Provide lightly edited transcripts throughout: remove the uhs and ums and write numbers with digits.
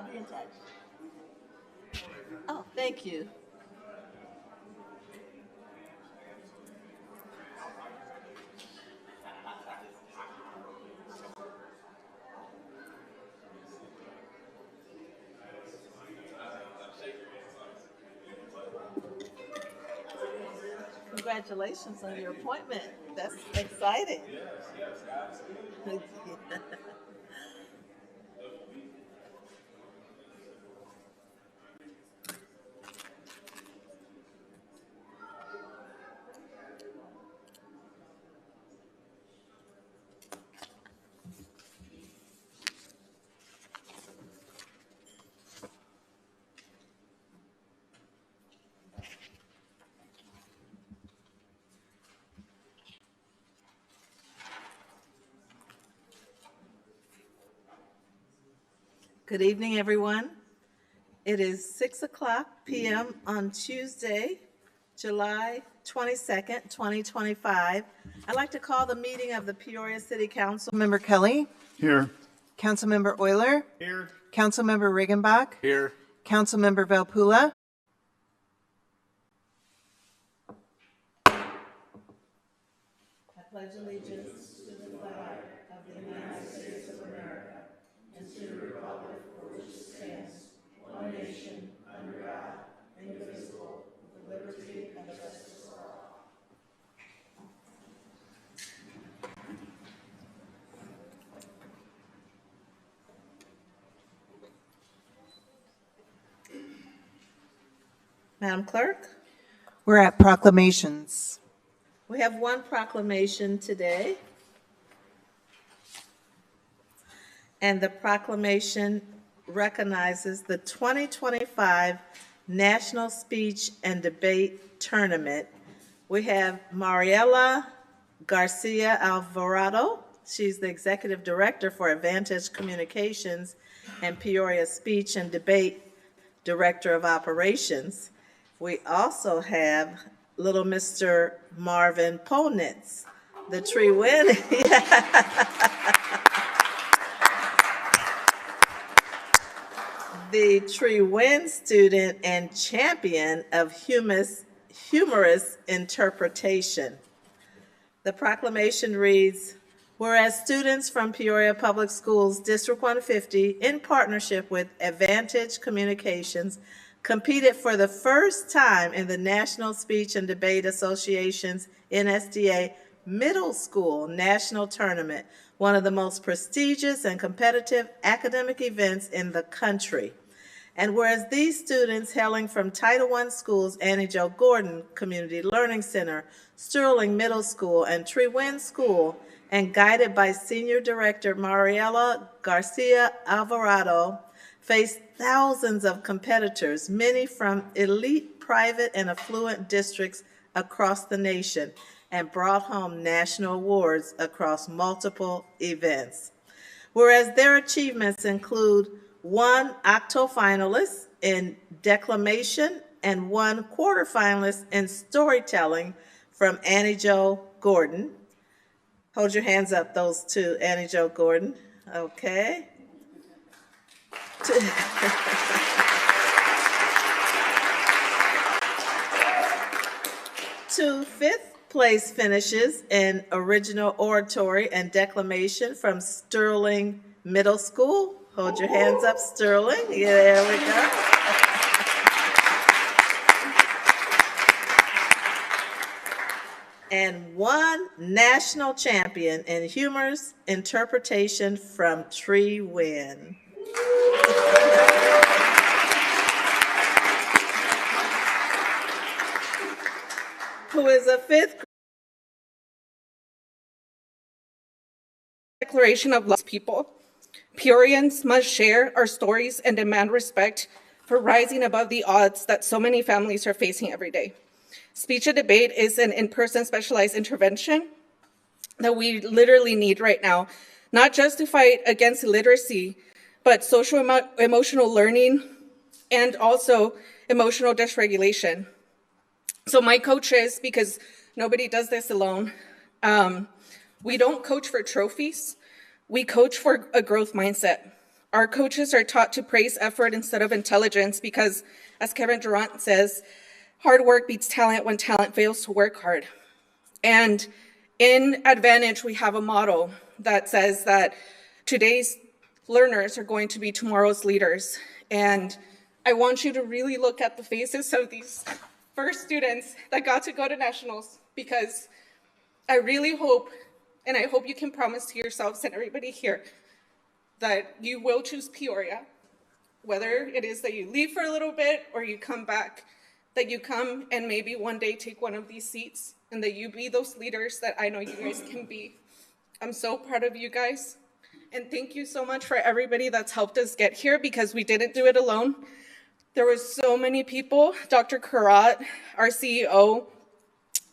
I'll be in touch. Oh, thank you. Congratulations on your appointment. That's exciting. Good evening, everyone. It is 6:00 p.m. on Tuesday, July 22nd, 2025. I'd like to call the meeting of the Peoria City Council. Member Kelly. Here. Councilmember Euler. Here. Councilmember Riggenbach. Here. Councilmember Valpula. I pledge allegiance to the flag of the United States of America and to the republic for which it stands, one nation, under God, indivisible, with liberty and justice for all. Madam Clerk? We're at proclamations. We have one proclamation today. And the proclamation recognizes the 2025 National Speech and Debate Tournament. We have Mariela Garcia Alvarado. She's the Executive Director for Advantage Communications and Peoria Speech and Debate Director of Operations. We also have little Mr. Marvin Ponitz, the tree win. The Tree Win student and champion of humorous interpretation. The proclamation reads, whereas students from Peoria Public Schools District 150, in partnership with Advantage Communications, competed for the first time in the National Speech and Debate Association's NSDA Middle School National Tournament, one of the most prestigious and competitive academic events in the country. And whereas these students hailing from Title I schools, Annie Jo Gordon Community Learning Center, Sterling Middle School, and Tree Win School, and guided by Senior Director Mariela Garcia Alvarado, faced thousands of competitors, many from elite private and affluent districts across the nation, and brought home national awards across multiple events. Whereas their achievements include one octo finalist in declamation and one quarterfinalist in storytelling from Annie Jo Gordon. Hold your hands up, those two, Annie Jo Gordon. Okay. Two fifth place finishes in original oratory and declamation from Sterling Middle School. Hold your hands up, Sterling. Yeah, there we go. And one national champion in humorous interpretation from Tree Win. Who is a fifth grade Declaration of Lost People. Peorians must share our stories and demand respect for rising above the odds that so many families are facing every day. Speech and debate is an in-person specialized intervention that we literally need right now, not just to fight against illiteracy, but social emotional learning and also emotional dysregulation. So my coaches, because nobody does this alone, we don't coach for trophies. We coach for a growth mindset. Our coaches are taught to praise effort instead of intelligence because, as Kevin Durant says, hard work beats talent when talent fails to work hard. And in Advantage, we have a motto that says that today's learners are going to be tomorrow's leaders. And I want you to really look at the faces of these first students that got to go to nationals, because I really hope, and I hope you can promise to yourselves and everybody here, that you will choose Peoria, whether it is that you leave for a little bit or you come back, that you come and maybe one day take one of these seats, and that you be those leaders that I know you guys can be. I'm so proud of you guys. And thank you so much for everybody that's helped us get here, because we didn't do it alone. There were so many people, Dr. Karat, our CEO,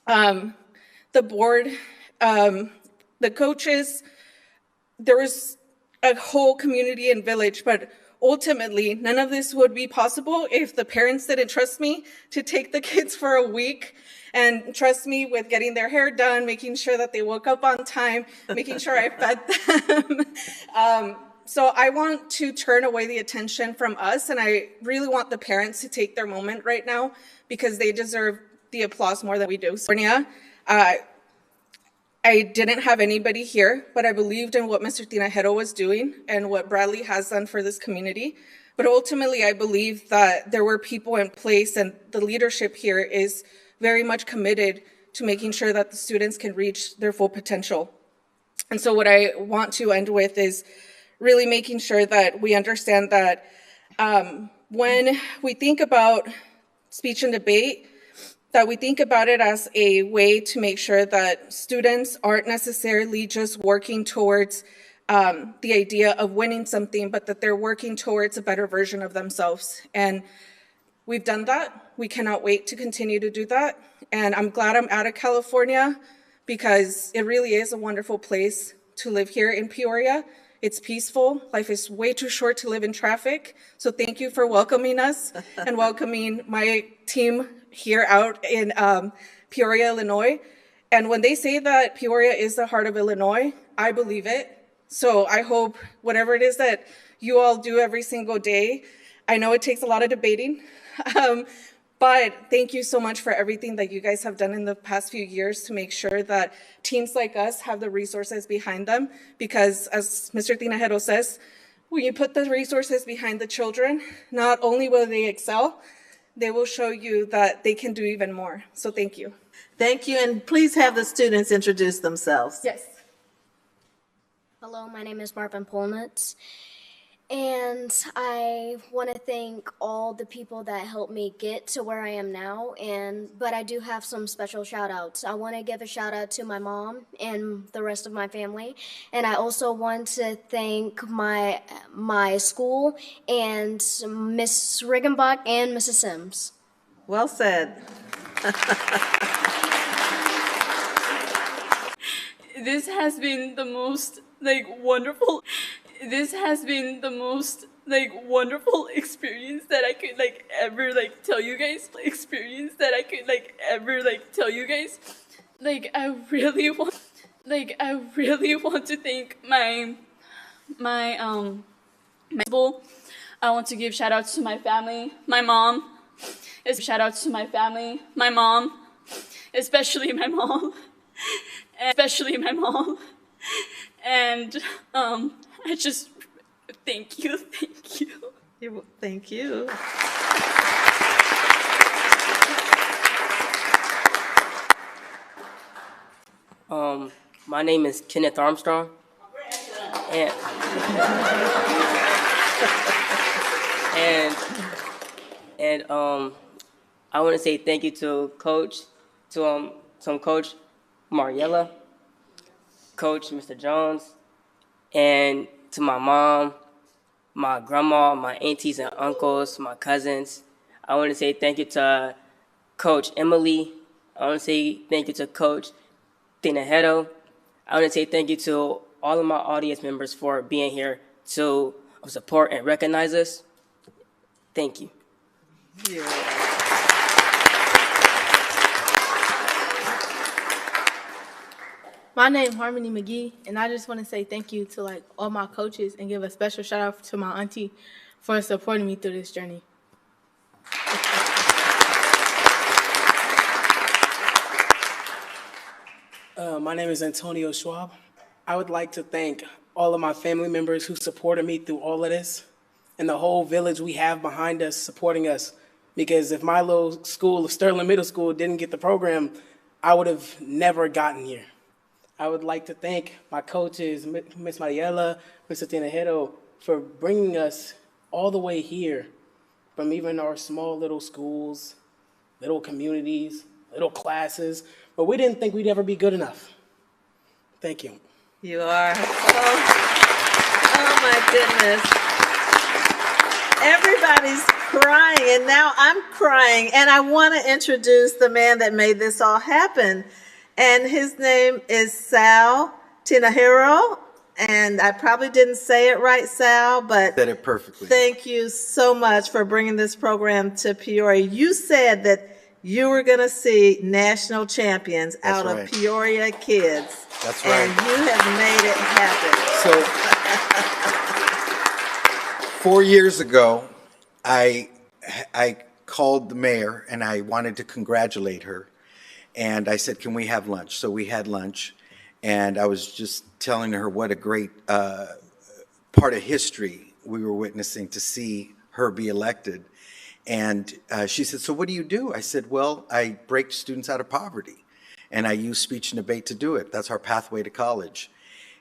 the board, the coaches. There was a whole community and village, but ultimately, none of this would be possible if the parents didn't trust me to take the kids for a week and trust me with getting their hair done, making sure that they woke up on time, making sure I fed them. So I want to turn away the attention from us, and I really want the parents to take their moment right now, because they deserve the applause more than we do. Sonia, I didn't have anybody here, but I believed in what Mr. Tinajero was doing and what Bradley has done for this community. But ultimately, I believe that there were people in place, and the leadership here is very much committed to making sure that the students can reach their full potential. And so what I want to end with is really making sure that we understand that when we think about speech and debate, that we think about it as a way to make sure that students aren't necessarily just working towards the idea of winning something, but that they're working towards a better version of themselves. And we've done that. We cannot wait to continue to do that. And I'm glad I'm out of California, because it really is a wonderful place to live here in Peoria. It's peaceful. Life is way too short to live in traffic. So thank you for welcoming us and welcoming my team here out in Peoria, Illinois. And when they say that Peoria is the heart of Illinois, I believe it. So I hope whatever it is that you all do every single day, I know it takes a lot of debating, but thank you so much for everything that you guys have done in the past few years to make sure that teams like us have the resources behind them. Because as Mr. Tinajero says, when you put the resources behind the children, not only will they excel, they will show you that they can do even more. So thank you. Thank you, and please have the students introduce themselves. Yes. Hello, my name is Marvin Polnitz, and I want to thank all the people that helped me get to where I am now. But I do have some special shout outs. I want to give a shout out to my mom and the rest of my family, and I also want to thank my school and Miss Riggenbach and Mrs. Sims. Well said. This has been the most wonderful. This has been the most wonderful experience that I could ever tell you guys. Experience that I could ever tell you guys. I really want to thank my school. I want to give shout outs to my family, my mom. Shout outs to my family, my mom, especially my mom. Especially my mom. And I just thank you. Thank you. My name is Kenneth Armstrong, and I want to say thank you to Coach Mariella, Coach Mr. Jones, and to my mom, my grandma, my aunties and uncles, my cousins. I want to say thank you to Coach Emily. I want to say thank you to Coach Tinajero. I want to say thank you to all of my audience members for being here to support and recognize us. Thank you. Yeah. My name Harmony McGee, and I just want to say thank you to like all my coaches and give a special shout out to my auntie for supporting me through this journey. My name is Antonio Schwab. I would like to thank all of my family members who supported me through all of this and the whole village we have behind us supporting us. Because if my little school, Sterling Middle School, didn't get the program, I would have never gotten here. I would like to thank my coaches, Miss Mariela, Mr. Tinajero, for bringing us all the way here from even our small little schools, little communities, little classes, but we didn't think we'd ever be good enough. Thank you. You are. Oh my goodness. Everybody's crying, and now I'm crying. And I want to introduce the man that made this all happen. And his name is Sal Tinajero. And I probably didn't say it right, Sal, but Said it perfectly. thank you so much for bringing this program to Peoria. You said that you were going to see national champions out of right. Peoria kids. That's And right. you have made it happen. So 4 years ago, I called the mayor and I wanted to congratulate her. And I said, can we have lunch? So we had lunch. And I was just telling her what a great part of history we were witnessing to see her be elected. And she said, so what do you do? I said, well, I break students out of poverty. And I use speech and debate to do it. That's our pathway to college.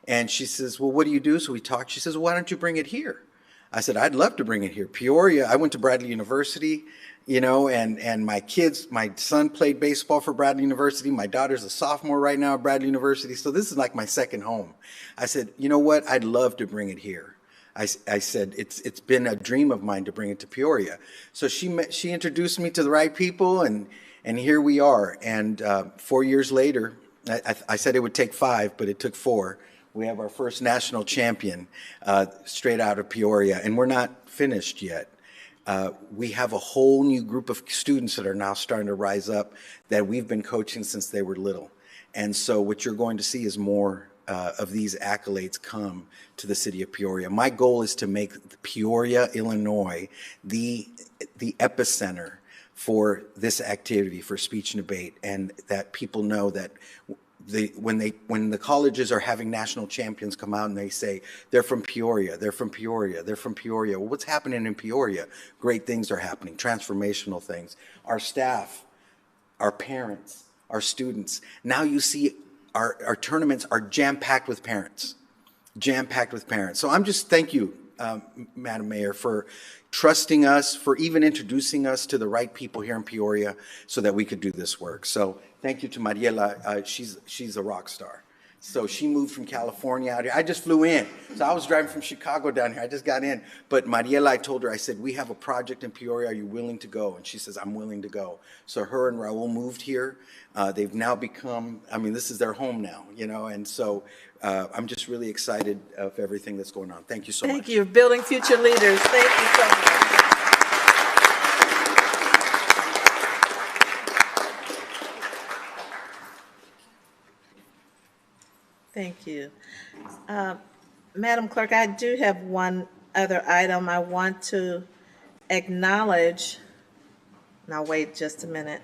And she says, well, what do you do? So we talked. She says, well, why don't you bring it here? I said, I'd love to bring it here. Peoria, I went to Bradley University, you know, and my son played baseball for Bradley University. My daughter's a sophomore right now at Bradley University. So this is like my second home. I said, you know what? I'd love to bring it here. I said, it's been a dream of mine to bring it to Peoria. So she introduced me to the right people, and here we are. And 4 years later, I said it would take 5, but it took 4. We have our first national champion straight out of Peoria, and we're not finished yet. We have a whole new group of students that are now starting to rise up that we've been coaching since they were little. And so what you're going to see is more of these accolades come to the city of Peoria. My goal is to make Peoria, Illinois, the epicenter for this activity, for speech and debate, and that people know that when the colleges are having national champions come out and they say they're from Peoria, they're from Peoria, they're from Peoria. Well, what's happening in Peoria? Great things are happening, transformational things. Our staff, our parents, our students. Now you see our tournaments are jam-packed with parents, jam-packed with parents. So I'm just, thank you, Madam Mayor, for trusting us, for even introducing us to the right people here in Peoria so that we could do this work. So thank you to Mariela. She's a rock star. So she moved from California out here. I just flew in. So I was driving from Chicago down here. I just got in. But Mariela, I told her, I said, we have a project in Peoria. Are you willing to go? And she says, I'm willing to go. So her and Raul moved here. They've now become, I mean, this is their home now, you know, and so I'm just really excited of everything that's going on. Thank you so much. Thank you. Building future leaders. Thank you so much. Thank you. Madam Clerk, I do have one other item I want to acknowledge. Now, wait just a minute.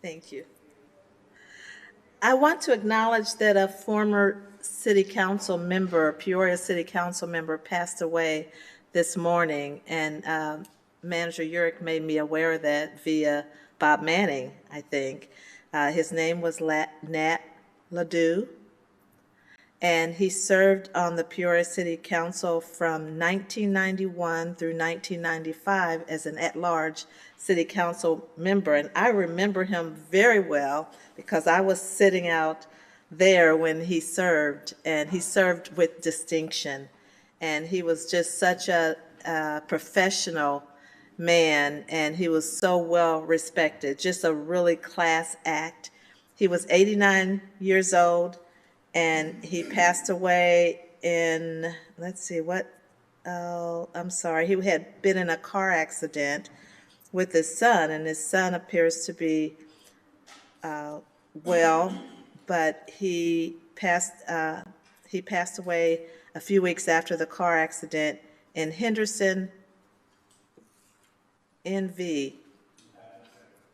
Thank you. I want to acknowledge that a former city council member, Peoria city council member, passed away this morning, and Manager Urick made me aware of that via Bob Manning, I think. His name was Nat Ledoux, and he served on the Peoria City Council from 1991 through 1995 as an at-large city council member. And I remember him very well because I was sitting out there when he served, and he served with distinction. And he was just such a professional man, and he was so well respected, just a really class act. He was 89 years old, and he passed away in, let's see, I'm sorry, he had been in a car accident with his son, and his son appears to be well, but he passed away a few weeks after the car accident in Henderson, NV,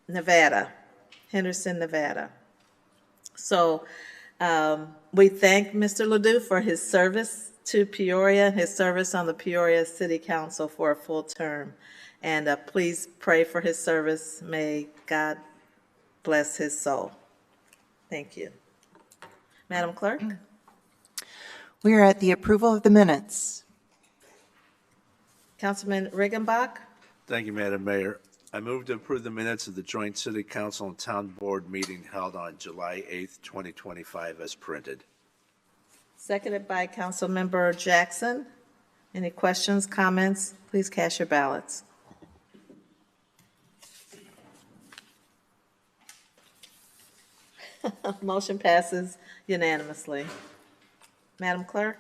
Nevada, Henderson, Nevada. So we thank Mr. Ledoux for his service to Peoria, his service on the Peoria City Council for a full term. And please pray for his service. May God bless his soul. Thank you. Madam Clerk? We are at the approval of the minutes. Councilman Riggenbach? Thank you, Madam Mayor. I move to approve the minutes of the joint City Council and Town Board meeting held on July 8th, 2025 as printed. Seconded by Councilmember Jackson. Any questions, comments? Please cast your ballots. Motion passes unanimously. Madam Clerk?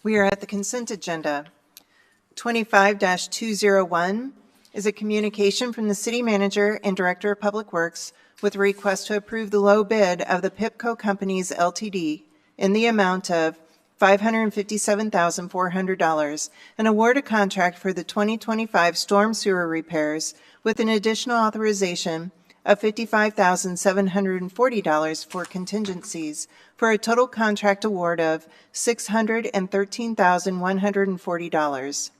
We are at the consent agenda. 25-201 is a communication from the City Manager and Director of Public Works with a request to approve the low bid of the PIPCO Companies Ltd. in the amount of $557,400 and award a contract for the 2025 storm sewer repairs with an additional authorization of $55,740 for contingencies for a total contract award of $613,140.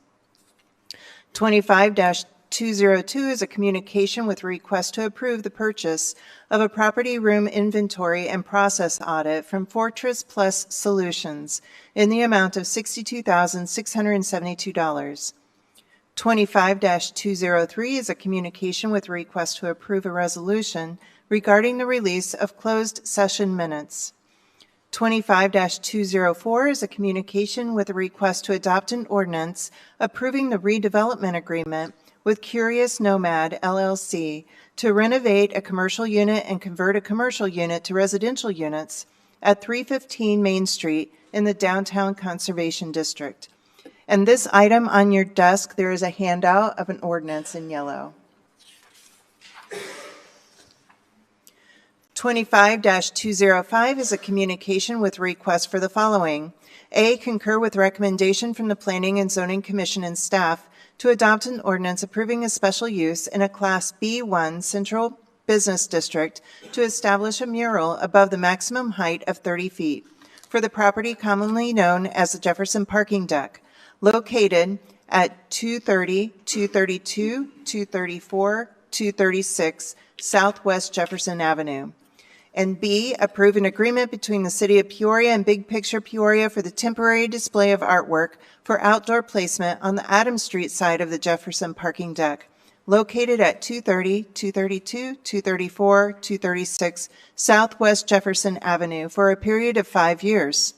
25-202 is a communication with a request to approve the purchase of a property room inventory and process audit from Fortress Plus Solutions in the amount of $62,672. 25-203 is a communication with a request to approve a resolution regarding the release of closed session minutes. 25-204 is a communication with a request to adopt an ordinance approving the redevelopment agreement with Curious Nomad, LLC, to renovate a commercial unit and convert a commercial unit to residential units at 315 Main Street in the Downtown Conservation District. And this item on your desk, there is a handout of an ordinance in yellow. 25-205 is a communication with request for the following. A, concur with recommendation from the Planning and Zoning Commission and staff to adopt an ordinance approving a special use in a Class B1 Central Business District to establish a mural above the maximum height of 30 feet for the property commonly known as the Jefferson Parking Deck, located at 230, 232, 234, 236 Southwest Jefferson Avenue. And B, approve an agreement between the City of Peoria and Big Picture Peoria for the temporary display of artwork for outdoor placement on the Adams Street side of the Jefferson Parking Deck, located at 230, 232, 234, 236 Southwest Jefferson Avenue for a period of 5 years.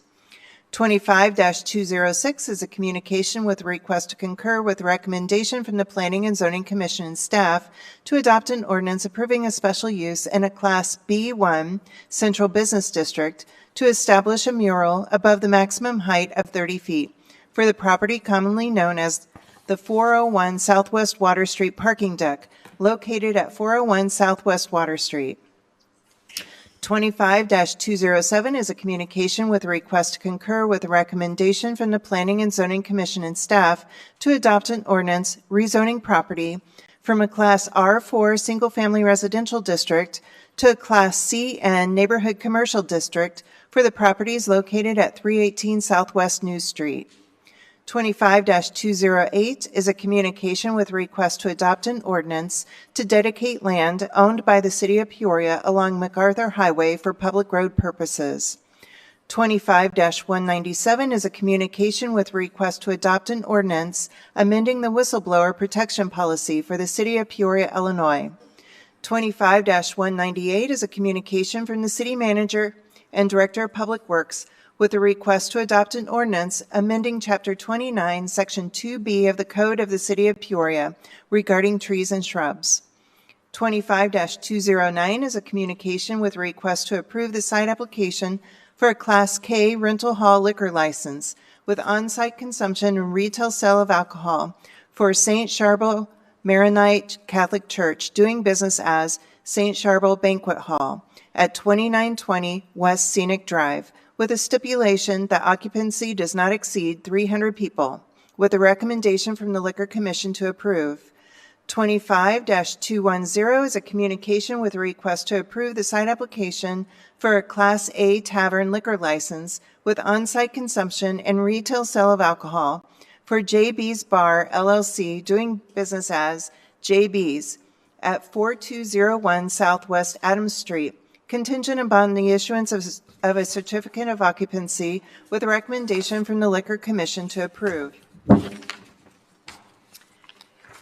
25-206 is a communication with a request to concur with recommendation from the Planning and Zoning Commission and staff to adopt an ordinance approving a special use in a Class B1 Central Business District to establish a mural above the maximum height of 30 feet for the property commonly known as the 401 Southwest Water Street Parking Deck, located at 401 Southwest Water Street. 25-207 is a communication with a request to concur with a recommendation from the Planning and Zoning Commission and staff to adopt an ordinance rezoning property from a Class R4 single-family residential district to a Class CN neighborhood commercial district for the properties located at 318 Southwest New Street. 25-208 is a communication with a request to adopt an ordinance to dedicate land owned by the City of Peoria along MacArthur Highway for public road purposes. 25-197 is a communication with request to adopt an ordinance amending the whistleblower protection policy for the City of Peoria, Illinois. 25-198 is a communication from the City Manager and Director of Public Works with a request to adopt an ordinance amending Chapter 29, Section 2B of the Code of the City of Peoria regarding trees and shrubs. 25-209 is a communication with a request to approve the site application for a Class K rental hall liquor license with on-site consumption and retail sale of alcohol for St. Charbel Maronite Catholic Church, doing business as St. Charbel Banquet Hall at 2920 West Scenic Drive, with a stipulation that occupancy does not exceed 300 people, with a recommendation from the Liquor Commission to approve. 25-210 is a communication with a request to approve the site application for a Class A tavern liquor license with on-site consumption and retail sale of alcohol for JB's Bar, LLC, doing business as JB's at 4201 Southwest Adams Street, contingent upon the issuance of a certificate of occupancy with a recommendation from the Liquor Commission to approve.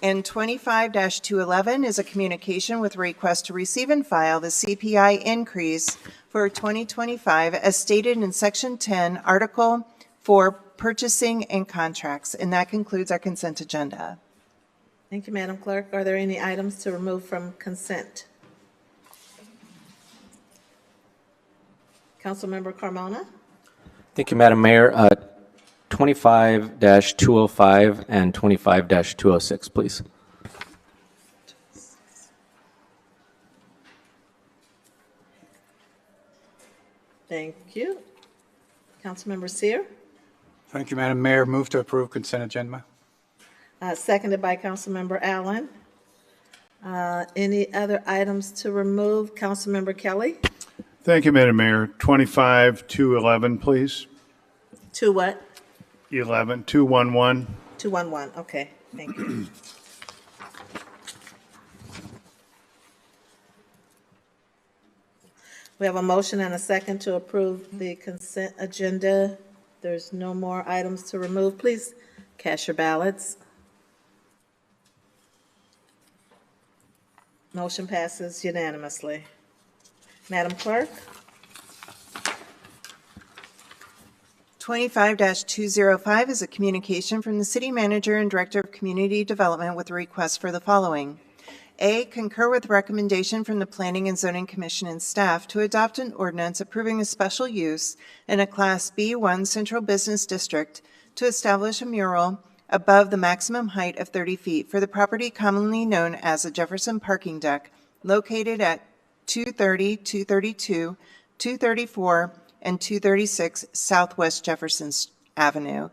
And 25-211 is a communication with a request to receive and file the CPI increase for 2025 as stated in Section 10, Article 4, Purchasing and Contracts. And that concludes our consent agenda. Thank you, Madam Clerk. Are there any items to remove from consent? Councilmember Carmona? Thank you, Madam Mayor. 25-205 and 25-206, please. Thank you. Councilmember Seer? Thank you, Madam Mayor. Move to approve consent agenda. Seconded by Councilmember Allen. Any other items to remove? Councilmember Kelly? Thank you, Madam Mayor. 25-211, please. To what? 211. 211, okay, thank you. We have a motion and a second to approve the consent agenda. There's no more items to remove. Please cast your ballots. Motion passes unanimously. Madam Clerk? 25-205 is a communication from the City Manager and Director of Community Development with a request for the following. A, concur with recommendation from the Planning and Zoning Commission and staff to adopt an ordinance approving a special use in a Class B1 Central Business District to establish a mural above the maximum height of 30 feet for the property commonly known as a Jefferson parking deck located at 230, 232, 234, and 236 Southwest Jefferson Avenue.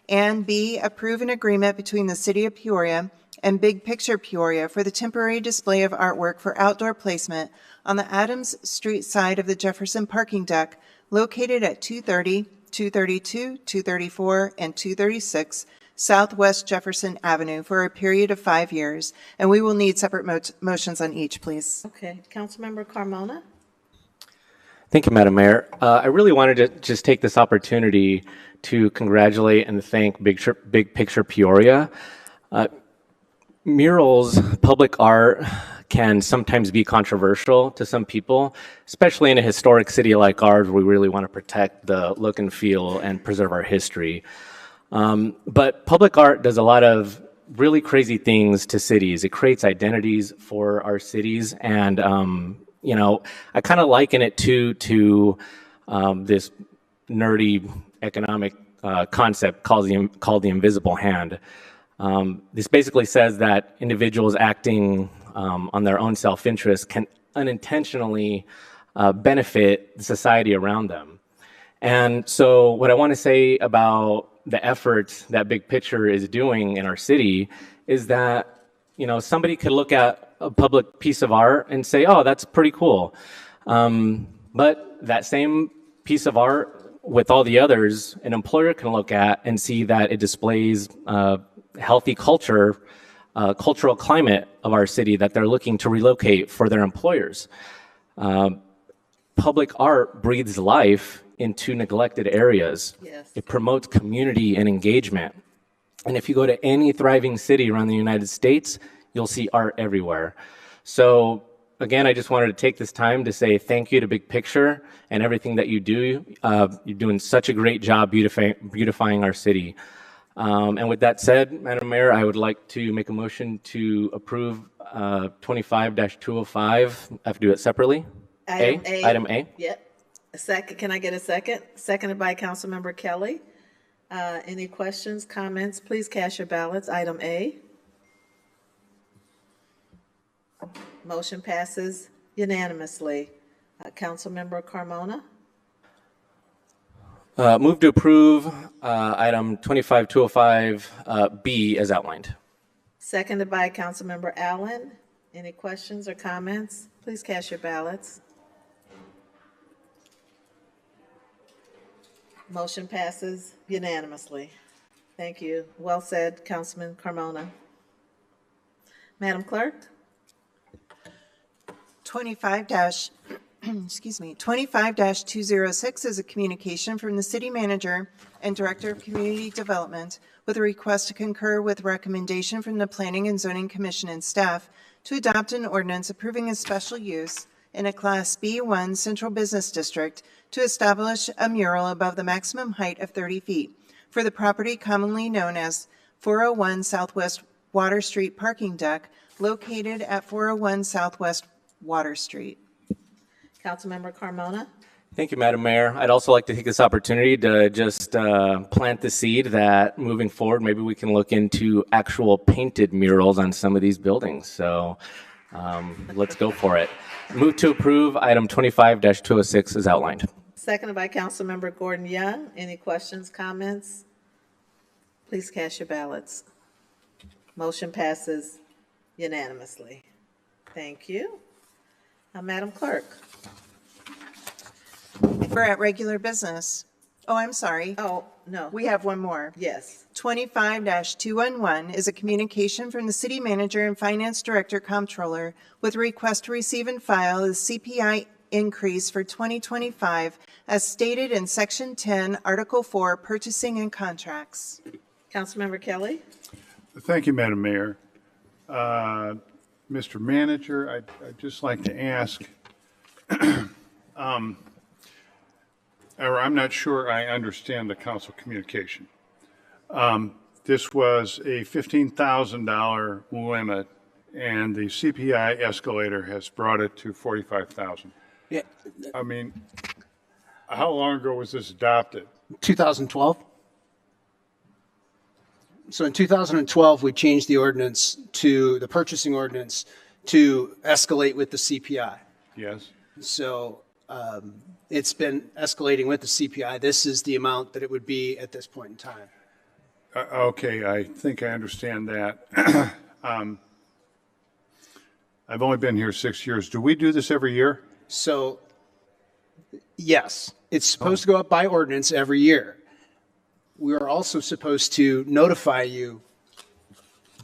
And B, approve an agreement between the City of Peoria and Big Picture Peoria for the temporary display of artwork for outdoor placement on the Adams Street side of the Jefferson parking deck located at 230, 232, 234, and 236 Southwest Jefferson Avenue for a period of 5 years. And we will need separate motions on each, please. Okay, Councilmember Carmona? Thank you, Madam Mayor. I really wanted to just take this opportunity to congratulate and thank Big Picture Peoria. Murals, public art, can sometimes be controversial to some people, especially in a historic city like ours where we really want to protect the look and feel and preserve our history. But public art does a lot of really crazy things to cities. It creates identities for our cities, and you know, I kind of liken it to this nerdy economic concept called the invisible hand. This basically says that individuals acting on their own self-interest can unintentionally benefit the society around them. And so what I want to say about the efforts that Big Picture is doing in our city is that, you know, somebody could look at a public piece of art and say, oh, that's pretty cool. But that same piece of art with all the others, an employer can look at and see that it displays healthy culture, cultural climate of our city that they're looking to relocate for their employers. Public art breathes life into neglected areas. Yes. It promotes community and engagement. And if you go to any thriving city around the United States, you'll see art everywhere. So again, I just wanted to take this time to say thank you to Big Picture and everything that you do. You're doing such a great job beautifying our city. And with that said, Madam Mayor, I would like to make a motion to approve 25-205. I have to do it separately. Item A. Item A. Yep. A second. Can I get a second? Seconded by Councilmember Kelly. Any questions, comments? Please cast your ballots. Item A. Motion passes unanimously. Councilmember Carmona. Move to approve item 25-205 B as outlined. Seconded by Councilmember Allen. Any questions or comments? Please cast your ballots. Motion passes unanimously. Thank you. Well said, Councilman Carmona. Madam Clerk? 25-206 is a communication from the City Manager and Director of Community Development with a request to concur with recommendation from the Planning and Zoning Commission and staff to adopt an ordinance approving a special use in a Class B1 Central Business District to establish a mural above the maximum height of 30 feet for the property commonly known as 401 Southwest Water Street Parking Deck located at 401 Southwest Water Street. Councilmember Carmona. Thank you, Madam Mayor. I'd also like to take this opportunity to just plant the seed that moving forward, maybe we can look into actual painted murals on some of these buildings. So let's go for it. Move to approve item 25-206 as outlined. Seconded by Councilmember Gordon Young. Any questions, comments? Please cast your ballots. Motion passes unanimously. Thank you. Madam Clerk. We're at regular business. Oh, I'm sorry. Oh, no. We have one more. Yes. 25-211 is a communication from the City Manager and Finance Director Comptroller with a request to receive and file the CPI increase for 2025 as stated in Section 10, Article 4, Purchasing and Contracts. Councilmember Kelly. Thank you, Madam Mayor. Mr. Manager, I'd just like to ask, or I'm not sure I understand the council communication. This was a $15,000 limit, and the CPI escalator has brought it to $45,000. Yeah. I mean, how long ago was this adopted? 2012. So in 2012, we changed the ordinance to the purchasing ordinance to escalate with the CPI. Yes. So it's been escalating with the CPI. This is the amount that it would be at this point in time. Okay, I think I understand that. I've only been here 6 years. Do we do this every year? So yes, it's supposed to go up by ordinance every year. We are also supposed to notify you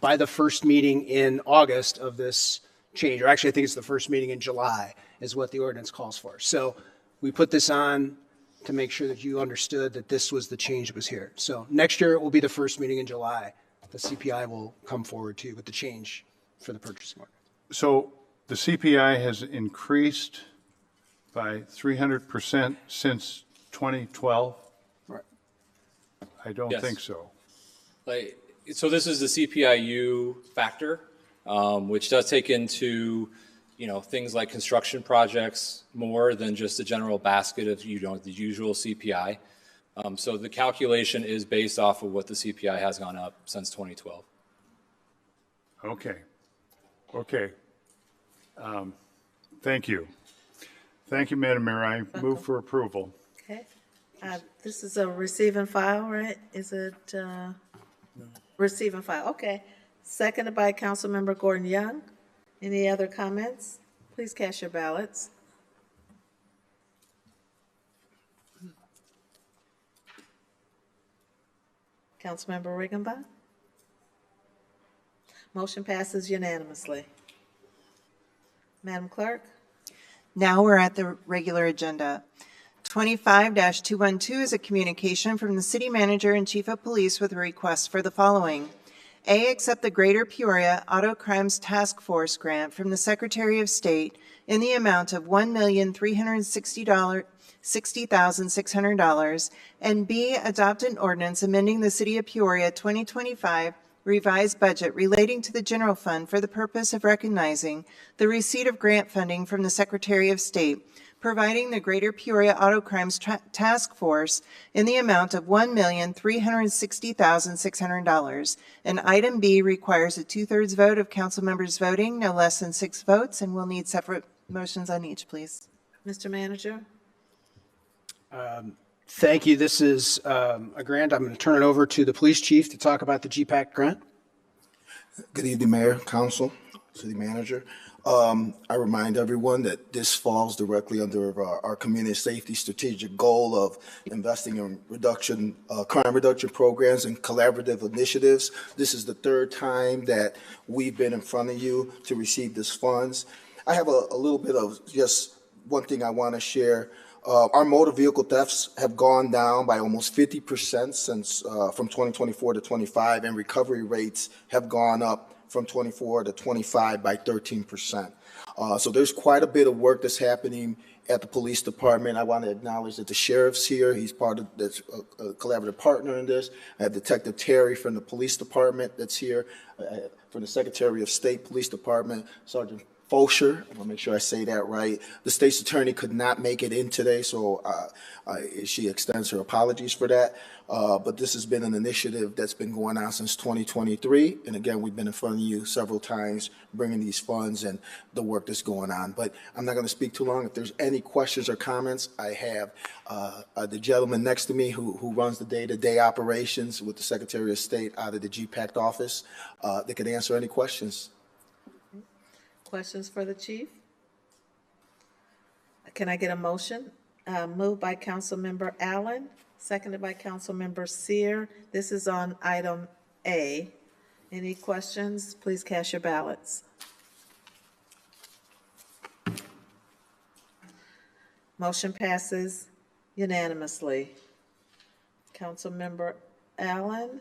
by the first meeting in August of this change, or actually I think it's the first meeting in July is what the ordinance calls for. So we put this on to make sure that you understood that this was the change that was here. So next year it will be the first meeting in July. The CPI will come forward to you with the change for the purchasing order. So the CPI has increased by 300% since 2012? Right. I don't think so. So this is the CPIU factor, which does take into, things like construction projects more than just a general basket of, the usual CPI. So the calculation is based off of what the CPI has gone up since 2012. Okay. Thank you. Thank you, Madam Mayor. I move for approval. Okay. This is a receive and file, right? Is it receive and file? Okay. Seconded by Councilmember Gordon Young. Any other comments? Please cast your ballots. Councilmember Riggenbach? Motion passes unanimously. Madam Clerk? Now we're at the regular agenda. 25-212 is a communication from the City Manager and Chief of Police with a request for the following. A, accept the Greater Peoria Auto Crimes Task Force grant from the Secretary of State in the amount of $1,360,600, and B, adopt an ordinance amending the City of Peoria 2025 revised budget relating to the general fund for the purpose of recognizing the receipt of grant funding from the Secretary of State, providing the Greater Peoria Auto Crimes Task Force in the amount of $1,360,600. And item B requires a two-thirds vote of council members voting, no less than 6 votes, and we'll need separate motions on each, please. Mr. Manager? Thank you. This is a grant. I'm going to turn it over to the police chief to talk about the GPAC grant. Good evening, Mayor, Council, City Manager. I remind everyone that this falls directly under our community safety strategic goal of investing in crime reduction programs and collaborative initiatives. This is the third time that we've been in front of you to receive these funds. I have a little bit of just one thing I want to share. Our motor vehicle thefts have gone down by almost 50% since from 2024 to 25, and recovery rates have gone up from 24 to 25 by 13%. So there's quite a bit of work that's happening at the police department. I want to acknowledge that the sheriff's here. He's part of that's a collaborative partner in this. I have Detective Terry from the police department that's here, from the Secretary of State Police Department, Sergeant Fosher, I want to make sure I say that right. The state's attorney could not make it in today, so she extends her apologies for that. But this has been an initiative that's been going on since 2023. And again, we've been in front of you several times bringing these funds and the work that's going on. But I'm not going to speak too long. If there's any questions or comments, I have the gentleman next to me who runs the day-to-day operations with the Secretary of State out of the GPAC office that could answer any questions. Questions for the chief? Can I get a motion? Moved by Councilmember Allen, seconded by Councilmember Sear. This is on item A. Any questions? Please cast your ballots. Motion passes unanimously. Councilmember Allen,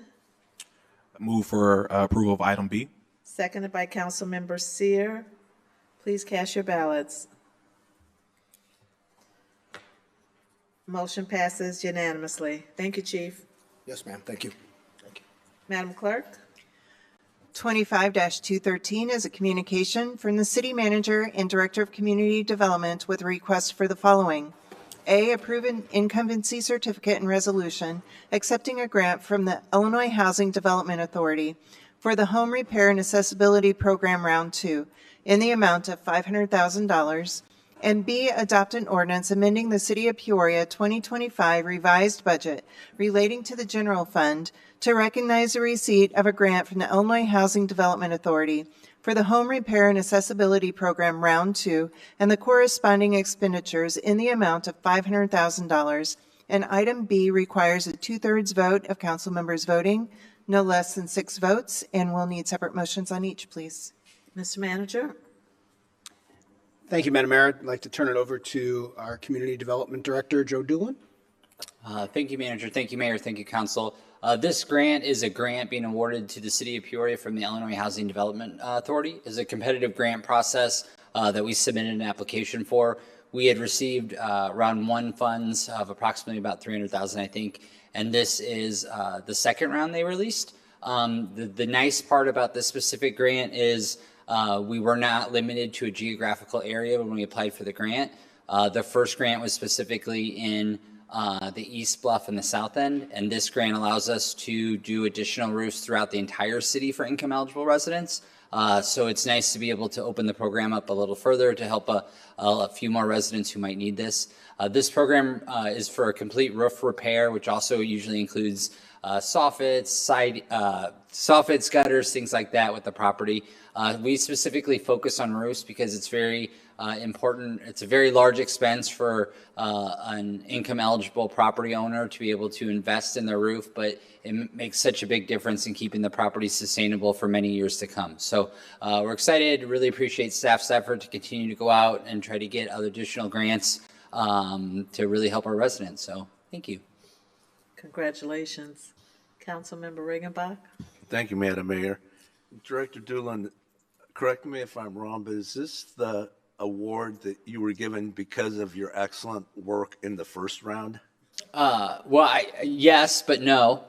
Move for approval of item B. seconded by Councilmember Sear. Please cast your ballots. Motion passes unanimously. Thank you, Chief. Yes, ma'am. Thank you. Madam Clerk? 25-213 is a communication from the City Manager and Director of Community Development with a request for the following. A, approve an incumbency certificate and resolution accepting a grant from the Illinois Housing Development Authority for the Home Repair and Accessibility Program Round 2 in the amount of $500,000, and B, adopt an ordinance amending the City of Peoria 2025 revised budget relating to the general fund to recognize the receipt of a grant from the Illinois Housing Development Authority for the Home Repair and Accessibility Program Round 2 and the corresponding expenditures in the amount of $500,000. And item B requires a two-thirds vote of council members voting, no less than 6 votes, and we'll need separate motions on each, please. Mr. Manager? Thank you, Madam Mayor. I'd like to turn it over to our Community Development Director, Joe Doolin. Thank you, Manager. Thank you, Mayor. Thank you, Council. This grant is a grant being awarded to the City of Peoria from the Illinois Housing Development Authority. It's a competitive grant process that we submitted an application for. We had received round 1 funds of approximately about $300,000, I think, and this is the second round they released. The nice part about this specific grant is we were not limited to a geographical area when we applied for the grant. The first grant was specifically in the East Bluff and the South End, and this grant allows us to do additional roofs throughout the entire city for income eligible residents. So it's nice to be able to open the program up a little further to help a few more residents who might need this. This program is for a complete roof repair, which also usually includes soffits, soffits, gutters, things like that with the property. We specifically focus on roofs because it's very important. It's a very large expense for an income eligible property owner to be able to invest in their roof, but it makes such a big difference in keeping the property sustainable for many years to come. So we're excited, really appreciate staff's effort to continue to go out and try to get other additional grants to really help our residents. So thank you. Congratulations. Councilmember Regenbach? Thank you, Madam Mayor. Director Doolin, correct me if I'm wrong, but is this the award that you were given because of your excellent work in the first round? Yes, but no.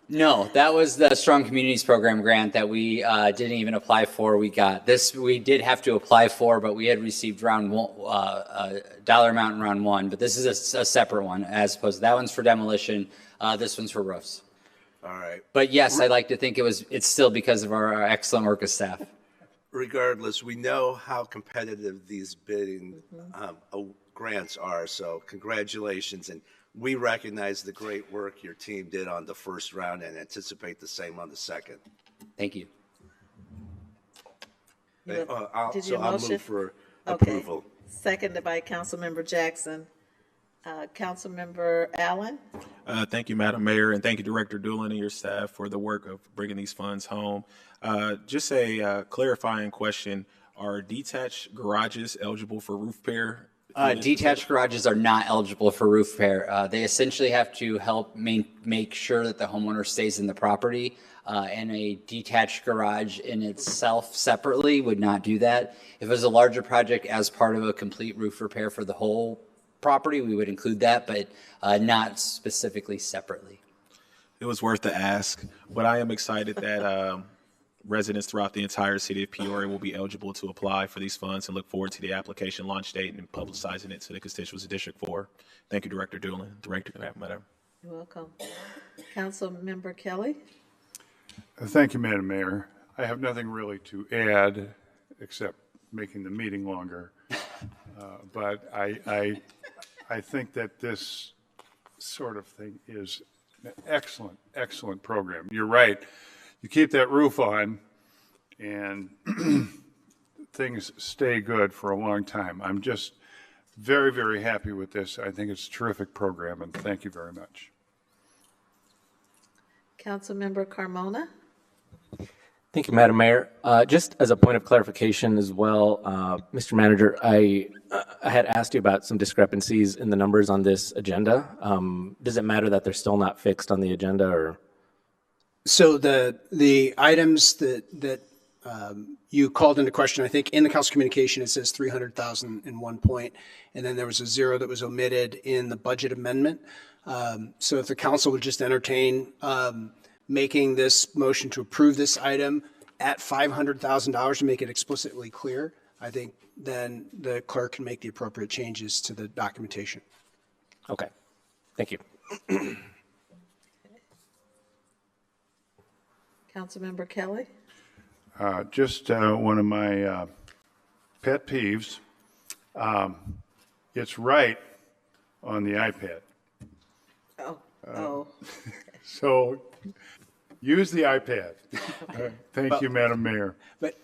No, that was the Strong Communities Program grant that we didn't even apply for. We got this. We did have to apply for, but we had received round one, dollar amount in round one. But this is a separate one, as opposed to that one's for demolition. This one's for roofs. All right. But yes, I like to think it's still because of our excellent work of staff. Regardless, we know how competitive these bidding grants are, so congratulations. And we recognize the great work your team did on the first round and anticipate the same on the second. Thank you. I'll move for approval. Seconded by Councilmember Jackson. Councilmember Allen? Thank you, Madam Mayor, and thank you, Director Doolin and your staff for the work of bringing these funds home. Just a clarifying question. Are detached garages eligible for roof repair? Detached garages are not eligible for roof repair. They essentially have to help make sure that the homeowner stays in the property. And a detached garage in itself separately would not do that. If it was a larger project as part of a complete roof repair for the whole property, we would include that, but not specifically separately. It was worth the ask, but I am excited that residents throughout the entire city of Peoria will be eligible to apply for these funds and look forward to the application launch date and publicizing it to the constituents of District 4. Thank you, Director Doolin. Director, Madam. You're welcome. Councilmember Kelly? Thank you, Madam Mayor. I have nothing really to add except making the meeting longer. But I think that this sort of thing is an excellent, excellent program. You're right. You keep that roof on and things stay good for a long time. I'm just very, very happy with this. I think it's a terrific program, and thank you very much. Councilmember Carmona? Thank you, Madam Mayor. Just as a point of clarification as well, Mr. Manager, I had asked you about some discrepancies in the numbers on this agenda. Does it matter that they're still not fixed on the agenda, or? So the items that you called into question, I think in the council communication, it says 300,000 in one point, and then there was a zero that was omitted in the budget amendment. So if the council would just entertain making this motion to approve this item at $500,000 to make it explicitly clear, I think then the clerk can make the appropriate changes to the documentation. Okay, thank you. Councilmember Kelly? Just one of my pet peeves. It's right on the iPad. So use the iPad. Thank you, Madam Mayor. But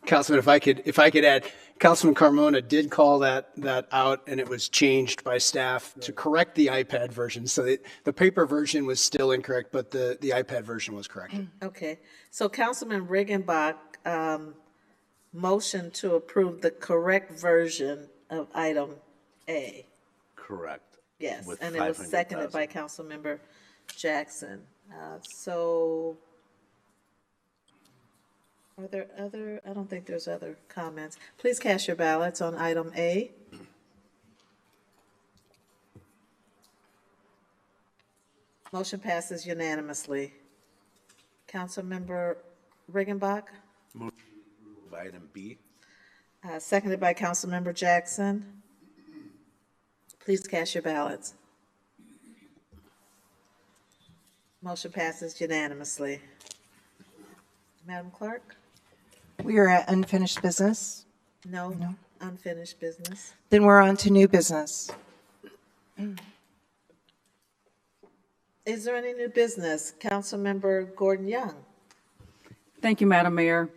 Councilman, if I could add, Councilman Carmona did call that out, and it was changed by staff to correct the iPad version. So the paper version was still incorrect, but the iPad version was corrected. Okay. So Councilman Regenbach motioned to approve the correct version of item A. Correct. Yes, With and it was 500,000. seconded by Councilmember Jackson. So are there other, I don't think there's other comments. Please cast your ballots on item A. Motion passes unanimously. Councilmember Regenbach, Move item B. seconded by Councilmember Jackson. Please cast your ballots. Motion passes unanimously. Madam Clerk? We are at unfinished business. No, unfinished business. Then we're on to new business. Is there any new business? Councilmember Gordon Young. Thank you, Madam Mayor.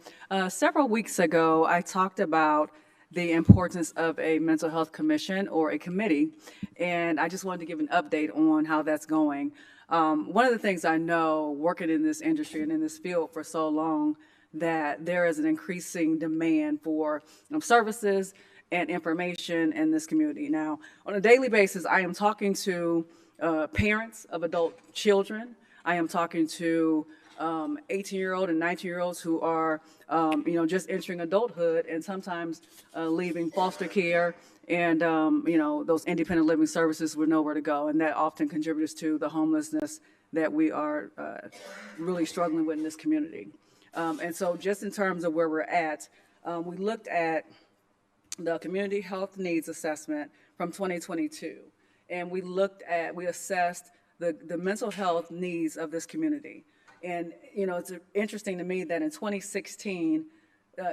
Several weeks ago, I talked about the importance of a mental health commission or a committee, and I just wanted to give an update on how that's going. One of the things I know, working in this industry and in this field for so long, that there is an increasing demand for services and information in this community. Now, on a daily basis, I am talking to parents of adult children. I am talking to 18-year-old and 19-year-olds who are, just entering adulthood and sometimes leaving foster care and, those independent living services with nowhere to go. And that often contributes to the homelessness that we are really struggling with in this community. And so just in terms of where we're at, we looked at the Community Health Needs Assessment from 2022. And we assessed the mental health needs of this community. And, it's interesting to me that in 2016,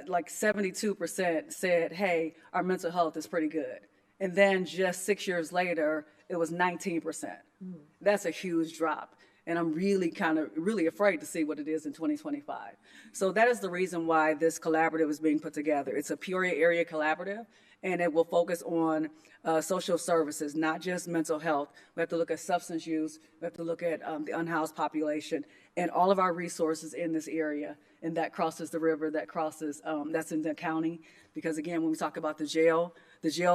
like 72% said, hey, our mental health is pretty good. And then just 6 years later, it was 19%. That's a huge drop. And I'm really afraid to see what it is in 2025. So that is the reason why this collaborative is being put together. It's a Peoria area collaborative, and it will focus on social services, not just mental health. We have to look at substance use. We have to look at the unhoused population and all of our resources in this area. And that crosses the river, that's in the county. Because again, when we talk about the jail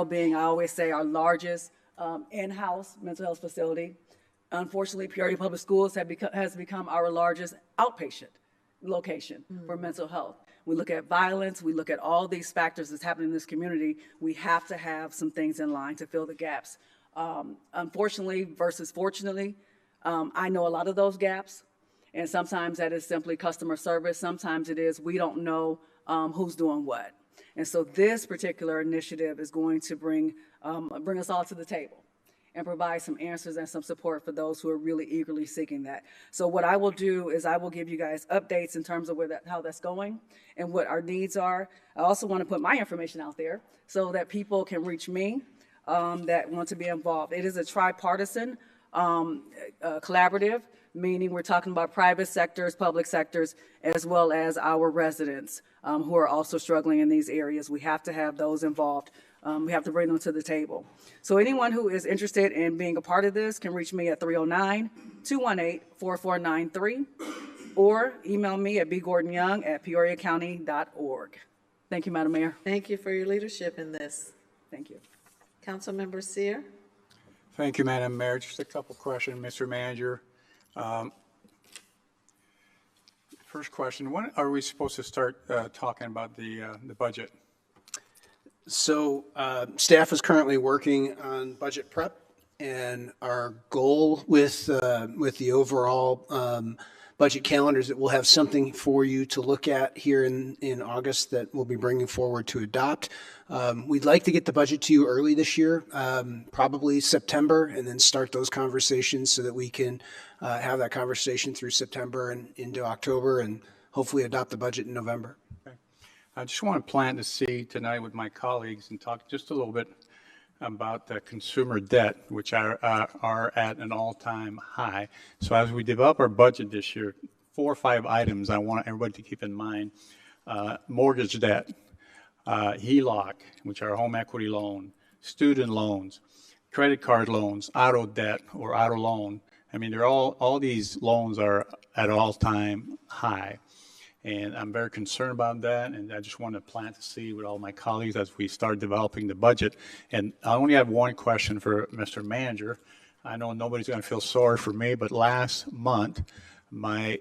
being, I always say, our largest in-house mental health facility. Unfortunately, Peoria Public Schools has become our largest outpatient location for mental health. We look at violence, we look at all these factors that's happening in this community. We have to have some things in line to fill the gaps. Unfortunately versus fortunately, I know a lot of those gaps, and sometimes that is simply customer service. Sometimes it is we don't know who's doing what. And so this particular initiative is going to bring us all to the table and provide some answers and some support for those who are really eagerly seeking that. So what I will do is I will give you guys updates in terms of how that's going and what our needs are. I also want to put my information out there so that people can reach me that want to be involved. It is a tripartisan collaborative, meaning we're talking about private sectors, public sectors, as well as our residents who are also struggling in these areas. We have to have those involved. We have to bring them to the table. So anyone who is interested in being a part of this can reach me at 309-218-4493 or email me at bgordonyoung@peoriacounty.org. Thank you, Madam Mayor. Thank you for your leadership in this. Thank you. Councilmember Sear. Thank you, Madam Mayor. Just a couple questions, Mr. Manager. First question, when are we supposed to start talking about the budget? So staff is currently working on budget prep, and our goal with the overall budget calendar is that we'll have something for you to look at here in August that we'll be bringing forward to adopt. We'd like to get the budget to you early this year, probably September, and then start those conversations so that we can have that conversation through September and into October, and hopefully adopt the budget in November. I just want to plant the seed tonight with my colleagues and talk just a little bit about the consumer debt, which are at an all-time high. So as we develop our budget this year, 4 or 5 items I want everybody to keep in mind. Mortgage debt, HELOC, which are home equity loan, student loans, credit card loans, auto debt or auto loan. I mean, they're all these loans are at an all-time high. And I'm very concerned about that, and I just want to plant the seed with all my colleagues as we start developing the budget. And I only have one question for Mr. Manager. I know nobody's going to feel sorry for me, but last month, my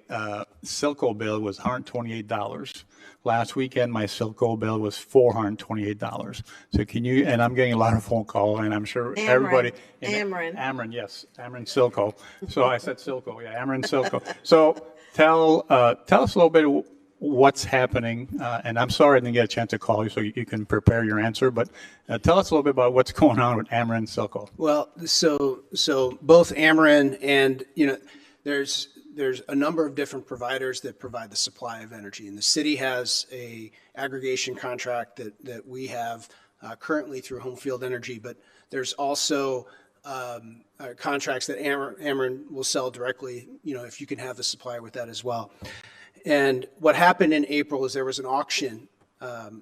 Silco bill was $128. Last weekend, my Silco bill was $428. So can you, and I'm getting a lot of phone calls, and I'm sure everybody. Ameren, yes, Ameren Silco. So I said Silco, yeah, Ameren Silco. So tell us a little bit what's happening, and I'm sorry I didn't get a chance to call you so you can prepare your answer, but tell us a little bit about what's going on with Ameren Silco. Well, so both Ameren and, there's a number of different providers that provide the supply of energy, and the city has a aggregation contract that we have currently through Home Field Energy, but there's also contracts that Ameren will sell directly, if you can have the supply with that as well. And what happened in April is there was an auction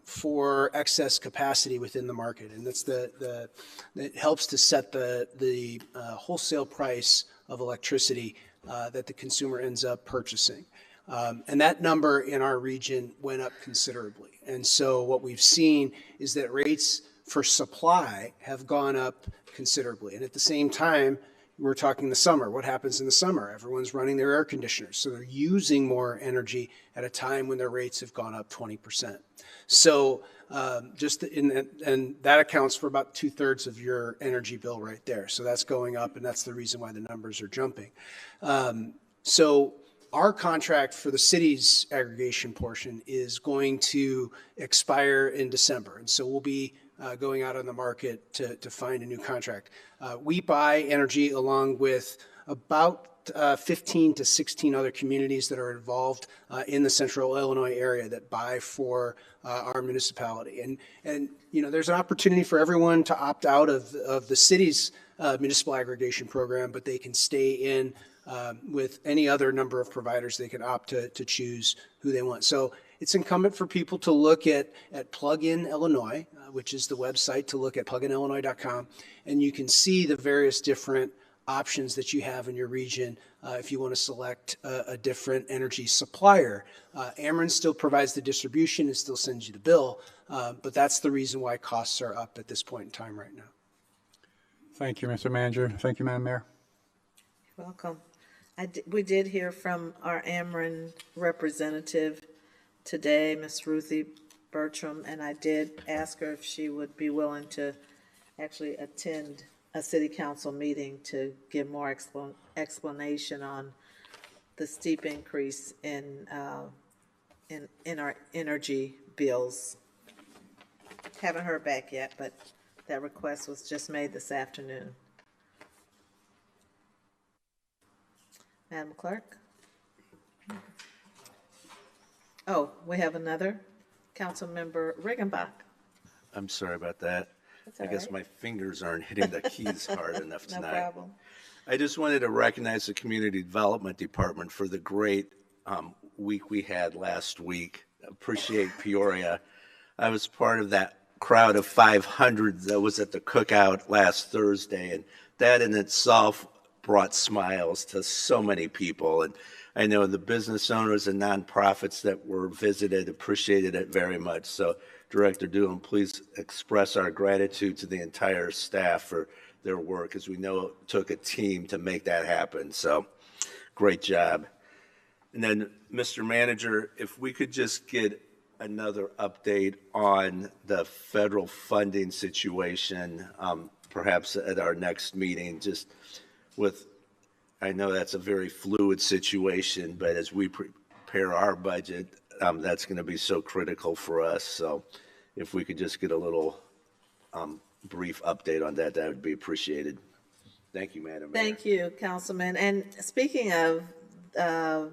for excess capacity within the market, and that's it helps to set the wholesale price of electricity that the consumer ends up purchasing. And that number in our region went up considerably. And so what we've seen is that rates for supply have gone up considerably. And at the same time, we're talking the summer. What happens in the summer? Everyone's running their air conditioners, so they're using more energy at a time when their rates have gone up 20%. So and that accounts for about 2/3 of your energy bill right there. So that's going up, and that's the reason why the numbers are jumping. So our contract for the city's aggregation portion is going to expire in December, and so we'll be going out on the market to find a new contract. We buy energy along with about 15 to 16 other communities that are involved in the central Illinois area that buy for our municipality. And you know, there's an opportunity for everyone to opt out of the city's municipal aggregation program, but they can stay in with any other number of providers. They can opt to choose who they want. So it's incumbent for people to look at Plug-in Illinois, which is the website to look at pluginillinois.com, and you can see the various different options that you have in your region if you want to select a different energy supplier. Ameren still provides the distribution and still sends you the bill, but that's the reason why costs are up at this point in time right now. Thank you, Mr. Manager. Thank you, Madam Mayor. You're welcome. We did hear from our Ameren representative today, Ms. Ruthie Bertram, and I did ask her if she would be willing to actually attend a city council meeting to give more explanation on the steep increase in our energy bills. Haven't heard back yet, but that request was just made this afternoon. Madam Clerk? Oh, we have another. Councilmember Riggenbach. I'm sorry about that. I guess my fingers aren't hitting the keys hard enough tonight. No problem. I just wanted to recognize the Community Development Department for the great week we had last week. Appreciate Peoria. I was part of that crowd of 500 that was at the cookout last Thursday, and that in itself brought smiles to so many people. And I know the business owners and nonprofits that were visited appreciated it very much. So Director Doolin, please express our gratitude to the entire staff for their work, as we know it took a team to make that happen. So great job. And then, Mr. Manager, if we could just get another update on the federal funding situation, perhaps at our next meeting, just with, I know that's a very fluid situation, but as we prepare our budget, that's going to be so critical for us. So if we could just get a little brief update on that, that would be appreciated. Thank you, Madam Mayor. Thank you, Councilman. And speaking of the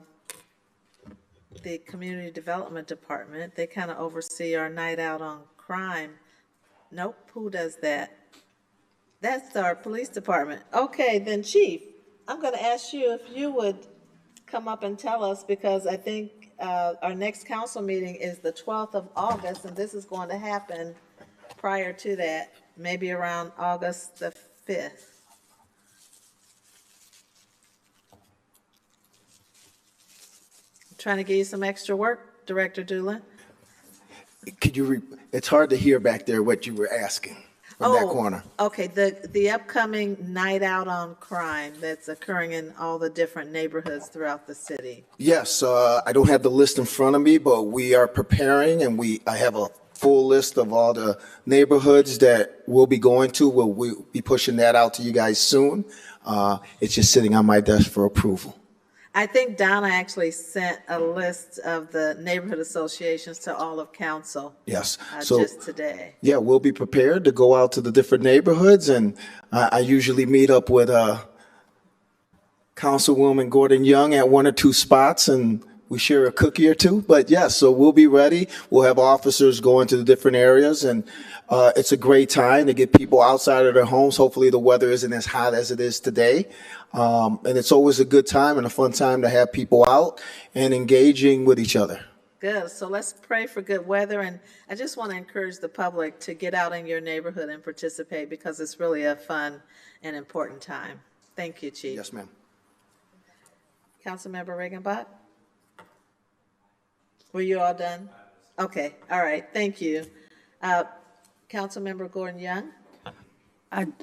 Community Development Department, they kind of oversee our night out on crime. Nope, who does that? That's our police department. Okay, then Chief, I'm going to ask you if you would come up and tell us, because I think our next council meeting is the 12th of August, and this is going to happen prior to that, maybe around August the 5th. Trying to give you some extra work, Director Doolin. Could you, it's hard to hear back there what you were asking from that corner. Okay, the upcoming night out on crime that's occurring in all the different neighborhoods throughout the city. Yes, I don't have the list in front of me, but we are preparing, and I have a full list of all the neighborhoods that we'll be going to. We'll be pushing that out to you guys soon. It's just sitting on my desk for approval. I think Donna actually sent a list of the neighborhood associations to all of council. Yes. So just today. Yeah, we'll be prepared to go out to the different neighborhoods, and I usually meet up with Councilwoman Gordon Young at one or two spots, and we share a cookie or two. But yes, so we'll be ready. We'll have officers going to the different areas, and it's a great time to get people outside of their homes. Hopefully the weather isn't as hot as it is today. And it's always a good time and a fun time to have people out and engaging with each other. Good. So let's pray for good weather. And I just want to encourage the public to get out in your neighborhood and participate, because it's really a fun and important time. Thank you, Chief. Yes, ma'am. Councilmember Riggenbach? Were you all done? Okay. All right. Thank you. Councilmember Gordon Young.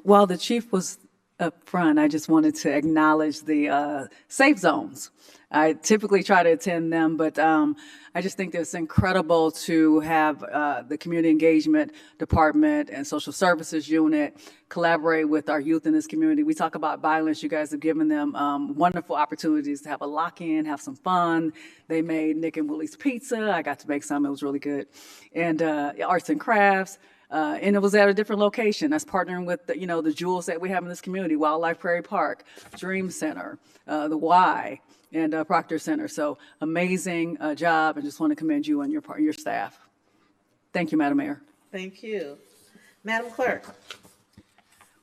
While the chief was up front, I just wanted to acknowledge the safe zones. I typically try to attend them, but I just think that it's incredible to have the community engagement department and social services unit collaborate with our youth in this community. We talk about violence. You guys have given them wonderful opportunities to have a lock-in, have some fun. They made Nick and Willie's pizza. I got to make some. It was really good. And arts and crafts. And it was at a different location. That's partnering with the jewels that we have in this community: Wildlife Prairie Park, Dream Center, the Y, and Proctor Center. So amazing job, and just want to commend you and your staff. Thank you, Madam Mayor. Thank you. Madam Clerk.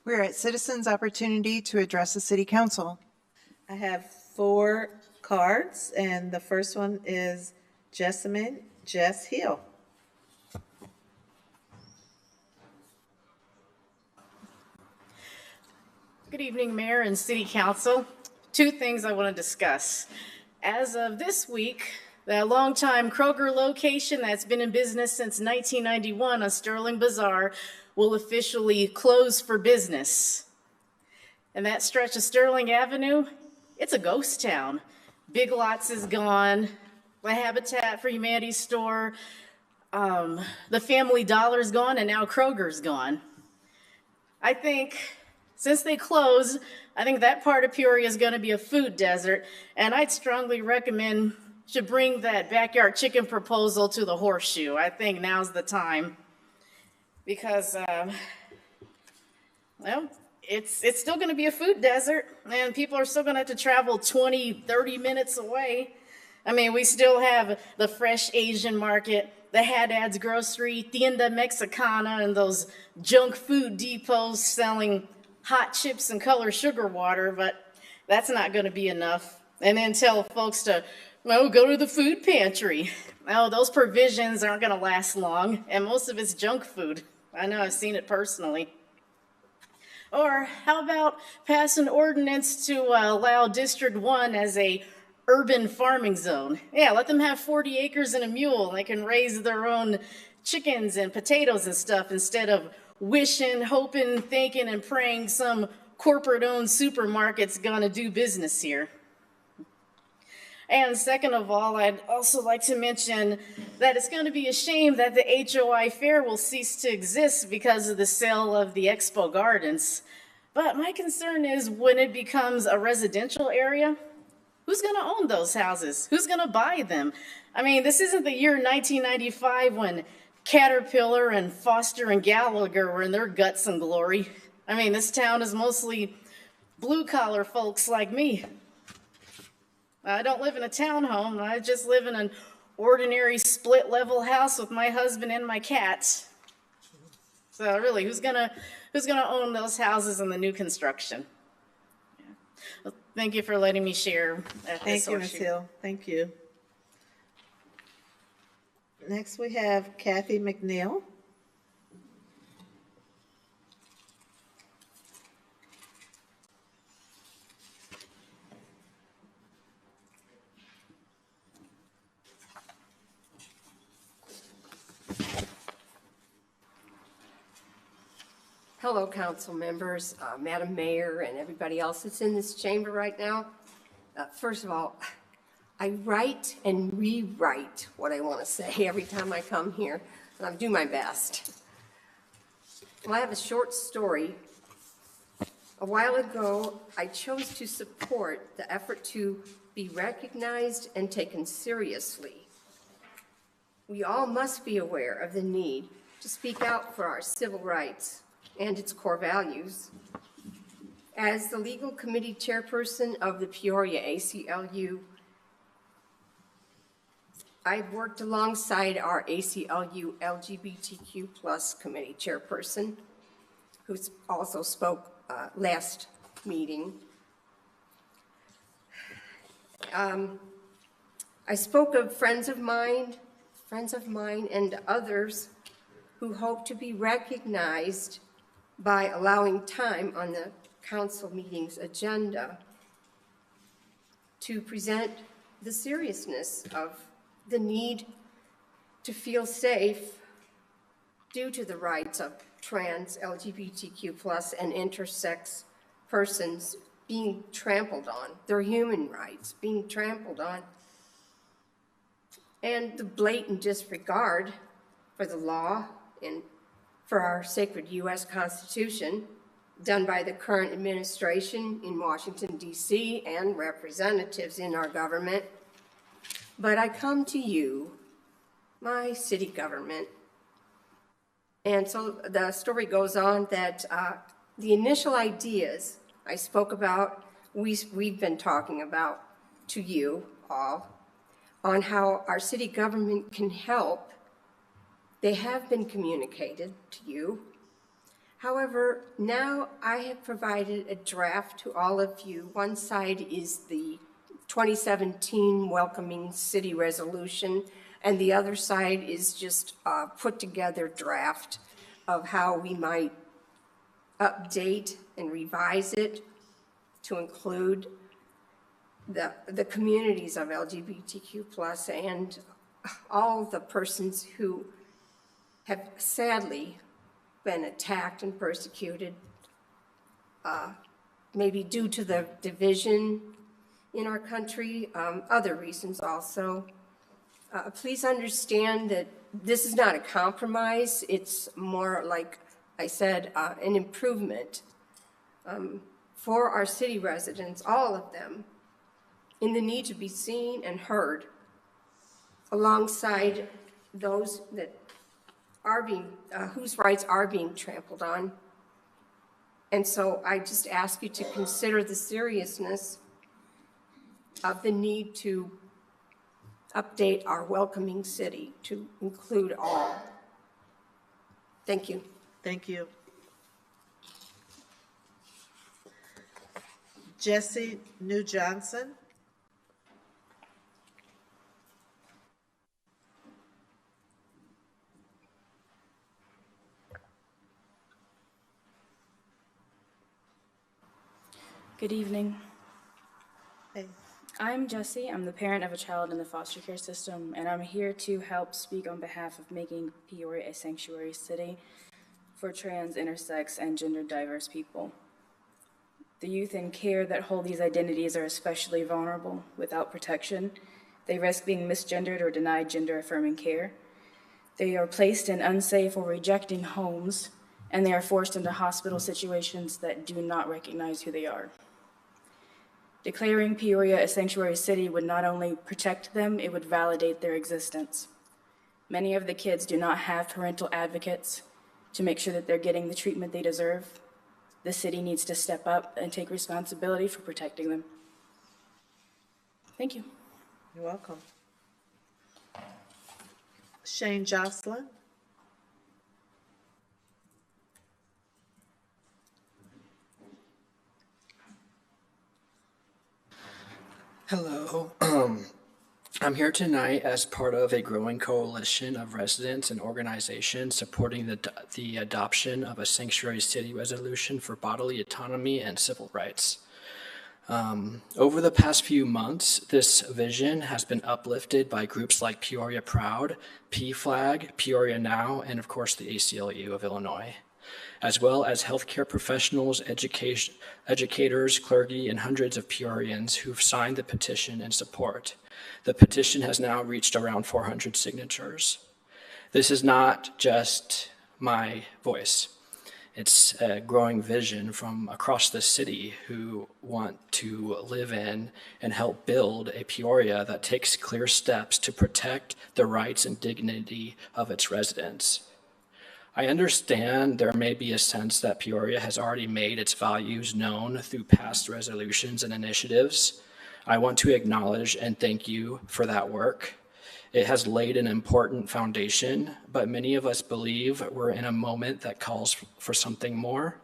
We're at citizens' opportunity to address the City Council. I have 4 cards, and the first one is Jessamine Jess Hill. Good evening, Mayor and City Council. 2 things I want to discuss. As of this week, that longtime Kroger location that's been in business since 1991 on Sterling Bazaar will officially close for business. And that stretch of Sterling Avenue, it's a ghost town. Big Lots is gone, the Habitat for Humanity store, the Family Dollar's gone, and now Kroger's gone. I think since they closed, I think that part of Peoria is going to be a food desert, and I'd strongly recommend should bring that backyard chicken proposal to the Horseshoe. I think now's the time, because well, it's still going to be a food desert, and people are still going to have to travel 20, 30 minutes away. I mean, we still have the fresh Asian market, the Haddad's Grocery, Tienda Mexicana, and those junk food depots selling hot chips and colored sugar water, but that's not going to be enough. And then tell folks to, well, go to the food pantry. Well, those provisions aren't going to last long, and most of it's junk food. I know, I've seen it personally. Or how about pass an ordinance to allow District 1 as a urban farming zone? Yeah, let them have 40 acres and a mule. They can raise their own chickens and potatoes and stuff instead of wishing, hoping, thinking, and praying some corporate-owned supermarket's gonna do business here. And second of all, I'd also like to mention that it's going to be a shame that the HOI Fair will cease to exist because of the sale of the Expo Gardens. But my concern is when it becomes a residential area, who's going to own those houses? Who's going to buy them? I mean, this isn't the year 1995 when Caterpillar and Foster and Gallagher were in their guts and glory. I mean, this town is mostly blue-collar folks like me. I don't live in a townhome. I just live in an ordinary split-level house with my husband and my cat. So really, who's gonna own those houses in the new construction? Yeah. Well, thank you for letting me share. Thank you, Ms. Hill. Thank you. Next, we have Kathy McNeil. Hello, council members, Madam Mayor, and everybody else that's in this chamber right now. First of all, I write and rewrite what I want to say every time I come here, and I do my best. Well, I have a short story. A while ago, I chose to support the effort to be recognized and taken seriously. We all must be aware of the need to speak out for our civil rights and its core values. As the legal committee chairperson of the Peoria ACLU, I've worked alongside our ACLU LGBTQ+ committee chairperson, who also spoke last meeting. I spoke of friends of mine and others who hope to be recognized by allowing time on the council meeting's agenda to present the seriousness of the need to feel safe due to the rights of trans, LGBTQ plus, and intersex persons being trampled on, their human rights being trampled on, and the blatant disregard for the law and for our sacred U.S. Constitution done by the current administration in Washington, D.C., and representatives in our government. But I come to you, my city government, and so the story goes on that the initial ideas I spoke about, we've been talking about to you all, on how our city government can help. They have been communicated to you. However, now I have provided a draft to all of you. One side is the 2017 Welcoming City Resolution, and the other side is just a put together draft of how we might update and revise it to include the communities of LGBTQ plus and all the persons who have sadly been attacked and persecuted, maybe due to the division in our country, other reasons also. Please understand that this is not a compromise. It's more, like I said, an improvement for our city residents, all of them, in the need to be seen and heard alongside those that are being, whose rights are being trampled on. And so I just ask you to consider the seriousness of the need to update our welcoming city to include all. Thank you. Thank you. Jesse New Johnson. Good evening. Hey. I'm Jessie. I'm the parent of a child in the foster care system, and I'm here to help speak on behalf of making Peoria a sanctuary city for trans, intersex, and gender diverse people. The youth in care that hold these identities are especially vulnerable. Without protection, they risk being misgendered or denied gender-affirming care. They are placed in unsafe or rejecting homes, and they are forced into hospital situations that do not recognize who they are. Declaring Peoria a sanctuary city would not only protect them, it would validate their existence. Many of the kids do not have parental advocates to make sure that they're getting the treatment they deserve. The city needs to step up and take responsibility for protecting them. Thank you. You're welcome. Shane Jocelyn. Hello. I'm here tonight as part of a growing coalition of residents and organizations supporting the adoption of a sanctuary city resolution for bodily autonomy and civil rights. Over the past few months, this vision has been uplifted by groups like Peoria Proud, PFLAG, Peoria Now, and of course the ACLU of Illinois, as well as healthcare professionals, educators, clergy, and hundreds of Peorians who've signed the petition in support. The petition has now reached around 400 signatures. This is not just my voice. It's a growing vision from across the city who want to live in and help build a Peoria that takes clear steps to protect the rights and dignity of its residents. I understand there may be a sense that Peoria has already made its values known through past resolutions and initiatives. I want to acknowledge and thank you for that work. It has laid an important foundation, but many of us believe we're in a moment that calls for something more,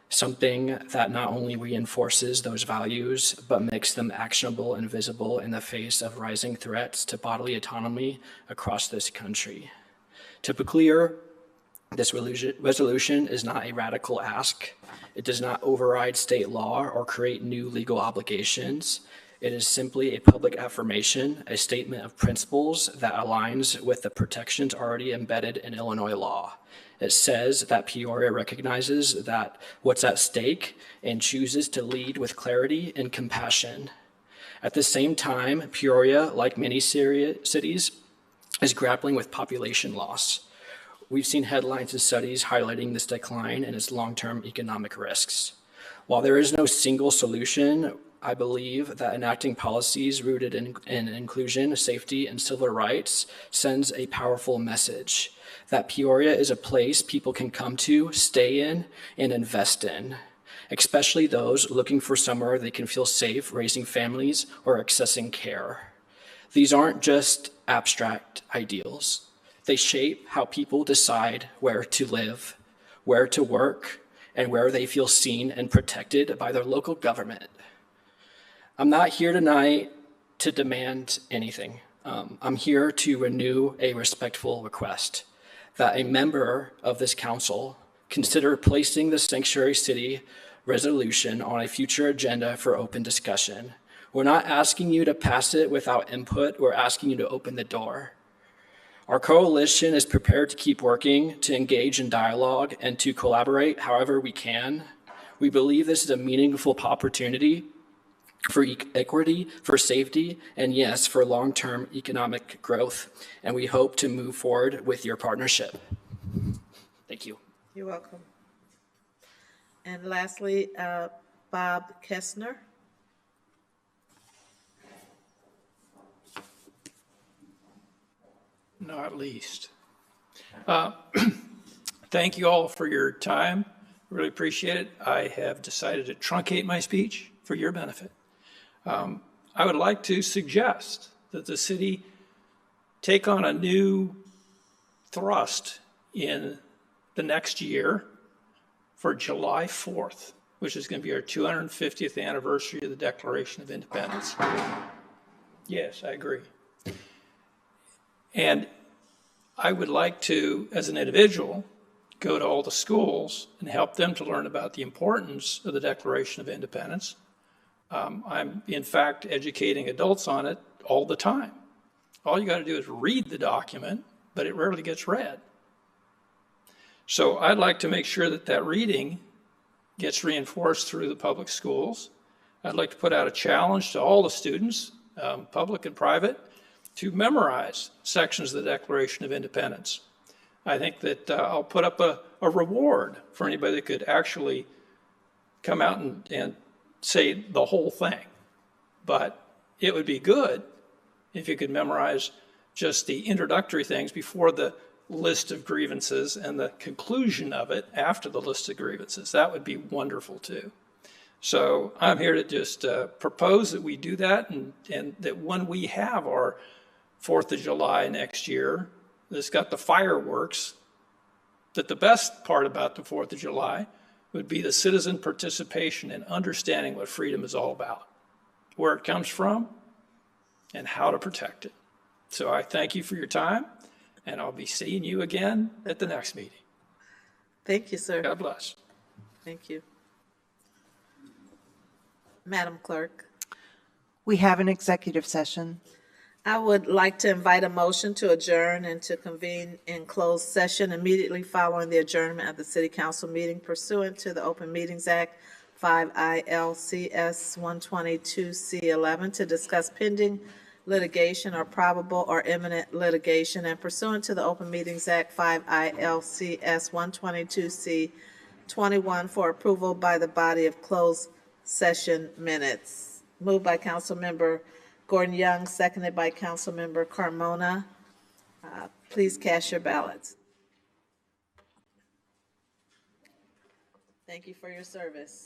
something that not only reinforces those values, but makes them actionable and visible in the face of rising threats to bodily autonomy across this country. To be clear, this resolution is not a radical ask. It does not override state law or create new legal obligations. It is simply a public affirmation, a statement of principles that aligns with the protections already embedded in Illinois law. It says that Peoria recognizes that what's at stake and chooses to lead with clarity and compassion. At the same time, Peoria, like many cities, is grappling with population loss. We've seen headlines and studies highlighting this decline and its long-term economic risks. While there is no single solution, I believe that enacting policies rooted in inclusion, safety, and civil rights sends a powerful message that Peoria is a place people can come to, stay in, and invest in, especially those looking for somewhere they can feel safe raising families or accessing care. These aren't just abstract ideals. They shape how people decide where to live, where to work, and where they feel seen and protected by their local government. I'm not here tonight to demand anything. I'm here to renew a respectful request that a member of this council consider placing the Sanctuary City resolution on a future agenda for open discussion. We're not asking you to pass it without input. We're asking you to open the door. Our coalition is prepared to keep working, to engage in dialogue, and to collaborate however we can. We believe this is a meaningful opportunity for equity, for safety, and yes, for long-term economic growth. And we hope to move forward with your partnership. Thank you. You're welcome. And lastly, Bob Kessner. Not least. Thank you all for your time. Really appreciate it. I have decided to truncate my speech for your benefit. I would like to suggest that the city take on a new thrust in the next year for July 4th, which is going to be our 250th anniversary of the Declaration of Independence. Yes, I agree. And I would like to, as an individual, go to all the schools and help them to learn about the importance of the Declaration of Independence. I'm, in fact, educating adults on it all the time. All you got to do is read the document, but it rarely gets read. So I'd like to make sure that that reading gets reinforced through the public schools. I'd like to put out a challenge to all the students, public and private, to memorize sections of the Declaration of Independence. I think that I'll put up a reward for anybody that could actually come out and say the whole thing. But it would be good if you could memorize just the introductory things before the list of grievances and the conclusion of it after the list of grievances. That would be wonderful too. So I'm here to just propose that we do that, and that when we have our 4th of July next year, that's got the fireworks, that the best part about the 4th of July would be the citizen participation and understanding what freedom is all about, where it comes from, and how to protect it. So I thank you for your time, and I'll be seeing you again at the next meeting. Thank you, sir. God bless. Thank you. Madam Clerk. We have an executive session. I would like to invite a motion to adjourn and to convene in closed session immediately following the adjournment of the City Council meeting pursuant to the Open Meetings Act 5 ILCS 122C11 to discuss pending litigation or probable or imminent litigation, and pursuant to the Open Meetings Act 5 ILCS 122C21 for approval by the body of closed session minutes. Moved by Councilmember Gordon Young, seconded by Councilmember Carmona. Please cast your ballots. Thank you for your service.